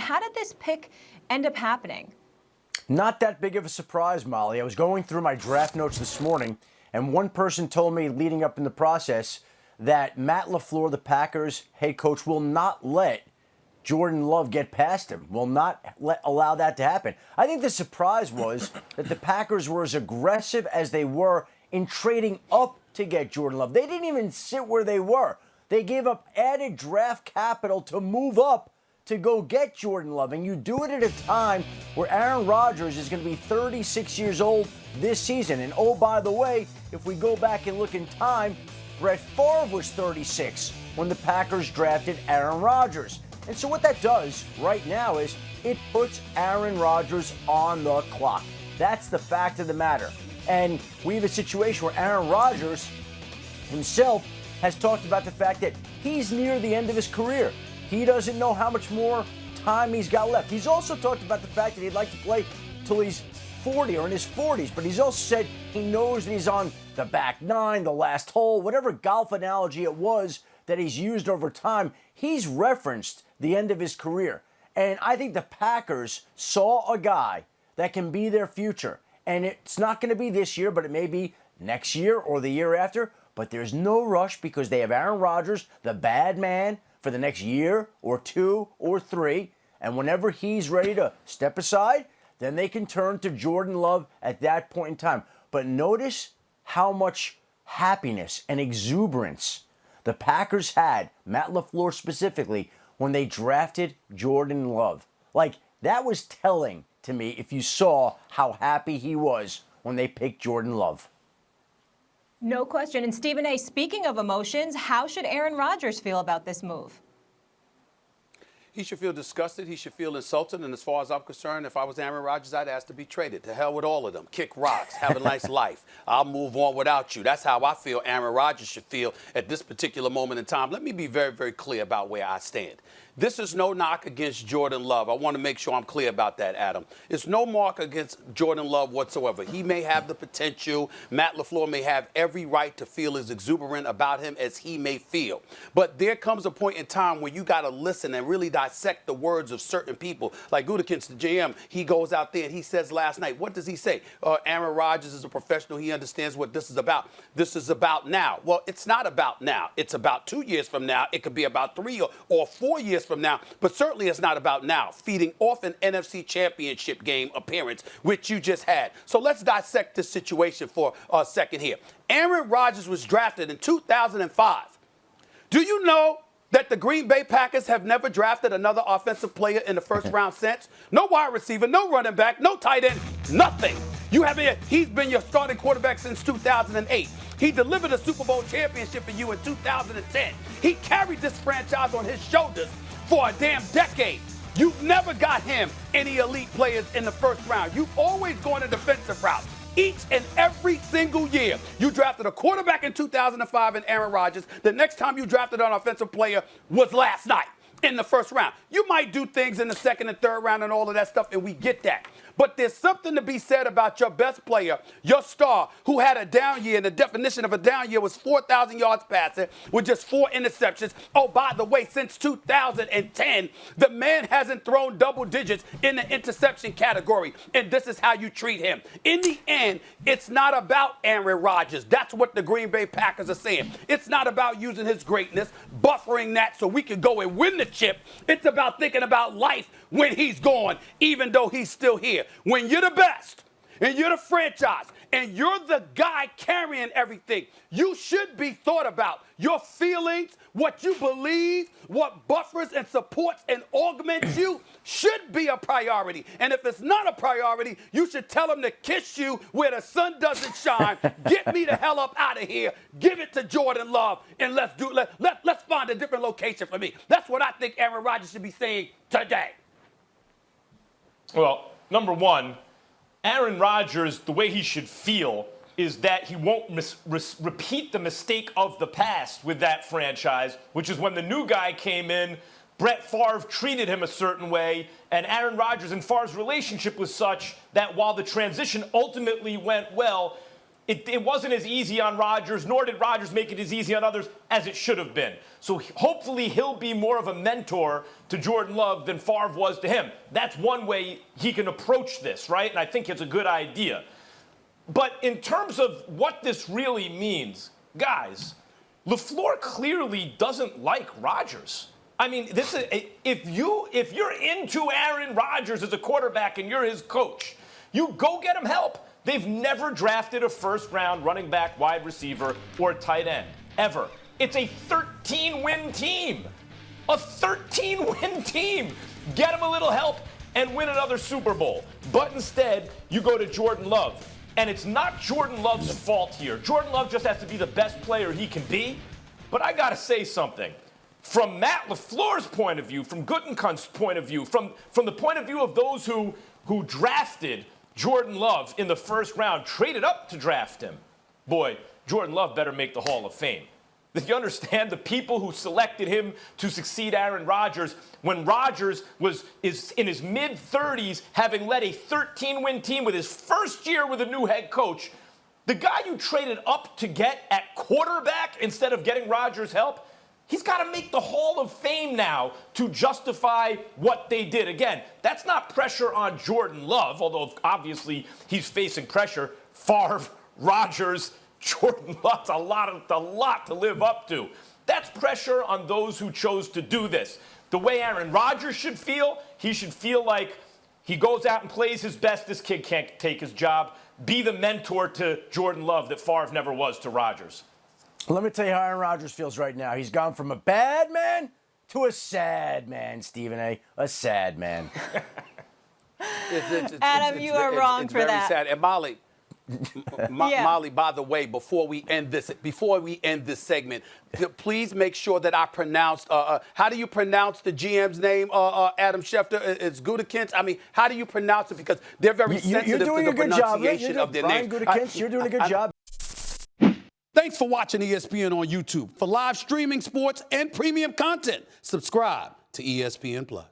how did this pick end up happening? Not that big of a surprise, Molly. I was going through my draft notes this morning, and one person told me leading up in the process that Matt LaFleur, the Packers head coach, will not let Jordan Love get past him, will not allow that to happen. I think the surprise was that the Packers were as aggressive as they were in trading up to get Jordan Love. They didn't even sit where they were. They gave up added draft capital to move up to go get Jordan Love. And you do it at a time where Aaron Rodgers is going to be 36 years old this season. And oh, by the way, if we go back and look in time, Brett Favre was 36 when the Packers drafted Aaron Rodgers. And so what that does right now is it puts Aaron Rodgers on the clock. That's the fact of the matter. And we have a situation where Aaron Rodgers himself has talked about the fact that he's near the end of his career. He doesn't know how much more time he's got left. He's also talked about the fact that he'd like to play till he's 40 or in his 40s, but he's also said he knows that he's on the back nine, the last hole, whatever golf analogy it was that he's used over time. He's referenced the end of his career. And I think the Packers saw a guy that can be their future. And it's not going to be this year, but it may be next year or the year after. But there's no rush because they have Aaron Rodgers, the bad man, for the next year or 2 or 3. And whenever he's ready to step aside, then they can turn to Jordan Love at that point in time. But notice how much happiness and exuberance the Packers had, Matt LaFleur specifically, when they drafted Jordan Love. Like, that was telling to me if you saw how happy he was when they picked Jordan Love. No question. And Stephen A., speaking of emotions, how should Aaron Rodgers feel about this move? He should feel disgusted. He should feel insulted. And as far as I'm concerned, if I was Aaron Rodgers, I'd ask to be traded. To hell with all of them. Kick rocks. Have a nice life. I'll move on without you. That's how I feel Aaron Rodgers should feel at this particular moment in time. Let me be very, very clear about where I stand. This is no knock against Jordan Love. I want to make sure I'm clear about that, Adam. It's no mark against Jordan Love whatsoever. He may have the potential. Matt LaFleur may have every right to feel as exuberant about him as he may feel. But there comes a point in time where you got to listen and really dissect the words of certain people. Like Gutekunst, the GM, he goes out there and he says last night, what does he say? Aaron Rodgers is a professional. He understands what this is about. This is about now. Well, it's not about now. It's about 2 years from now. It could be about 3 or 4 years from now, but certainly it's not about now, feeding off an NFC Championship game appearance, which you just had. So let's dissect this situation for a second here. Aaron Rodgers was drafted in 2005. Do you know that the Green Bay Packers have never drafted another offensive player in the first round since? No wide receiver, no running back, no tight end, nothing. He's been your starting quarterback since 2008. He delivered a Super Bowl championship for you in 2010. He carried this franchise on his shoulders for a damn decade. You've never got him any elite players in the first round. You've always gone a defensive route. Each and every single year, you drafted a quarterback in 2005 in Aaron Rodgers. The next time you drafted an offensive player was last night in the first round. You might do things in the second and third round and all of that stuff, and we get that. But there's something to be said about your best player, your star, who had a down year. And the definition of a down year was 4,000 yards passing with just 4 interceptions. Oh, by the way, since 2010, the man hasn't thrown double digits in the interception category. And this is how you treat him. In the end, it's not about Aaron Rodgers. That's what the Green Bay Packers are saying. It's not about using his greatness, buffering that so we can go and win the chip. It's about thinking about life when he's gone, even though he's still here. When you're the best and you're the franchise and you're the guy carrying everything, you should be thought about. Your feelings, what you believe, what buffers and supports and augments you should be a priority. And if it's not a priority, you should tell them to kiss you where the sun doesn't shine. Get me the hell up out of here. Give it to Jordan Love and let's find a different location for me. That's what I think Aaron Rodgers should be saying today. Well, number one, Aaron Rodgers, the way he should feel is that he won't repeat the mistake of the past with that franchise, which is when the new guy came in, Brett Favre treated him a certain way, and Aaron Rodgers and Favre's relationship was such that while the transition ultimately went well, it wasn't as easy on Rodgers, nor did Rodgers make it as easy on others as it should have been. So hopefully he'll be more of a mentor to Jordan Love than Favre was to him. That's one way he can approach this, right? And I think it's a good idea. But in terms of what this really means, guys, LaFleur clearly doesn't like Rodgers. I mean, this is if you're into Aaron Rodgers as a quarterback and you're his coach, you go get him help. They've never drafted a first-round running back, wide receiver, or tight end, ever. It's a 13-win team. A 13-win team. Get him a little help and win another Super Bowl. But instead, you go to Jordan Love. And it's not Jordan Love's fault here. Jordan Love just has to be the best player he can be. But I got to say something. From Matt LaFleur's point of view, from Gutekunst's point of view, from the point of view of those who drafted Jordan Love in the first round, traded up to draft him, boy, Jordan Love better make the Hall of Fame. Do you understand? The people who selected him to succeed Aaron Rodgers, when Rodgers is in his mid-30s, having led a 13-win team with his first year with a new head coach, the guy you traded up to get at quarterback instead of getting Rodgers' help, he's got to make the Hall of Fame now to justify what they did. Again, that's not pressure on Jordan Love, although obviously he's facing pressure. Favre, Rodgers, Jordan Love's a lot to live up to. That's pressure on those who chose to do this. The way Aaron Rodgers should feel, he should feel like he goes out and plays his best. This kid can't take his job. Be the mentor to Jordan Love that Favre never was to Rodgers. Let me tell you how Aaron Rodgers feels right now. He's gone from a bad man to a sad man, Stephen A. A sad man. Adam, you are wrong for that. It's very sad. And Molly, Molly, by the way, before we end this segment, please make sure that I pronounce. How do you pronounce the GM's name, Adam Schefter? It's Gutekunst. I mean, how do you pronounce it? Because they're very sensitive to the pronunciation of their names. Gutekunst, you're doing a good job. Thanks for watching ESPN on YouTube. For live streaming, sports, and premium content, subscribe to ESPN+.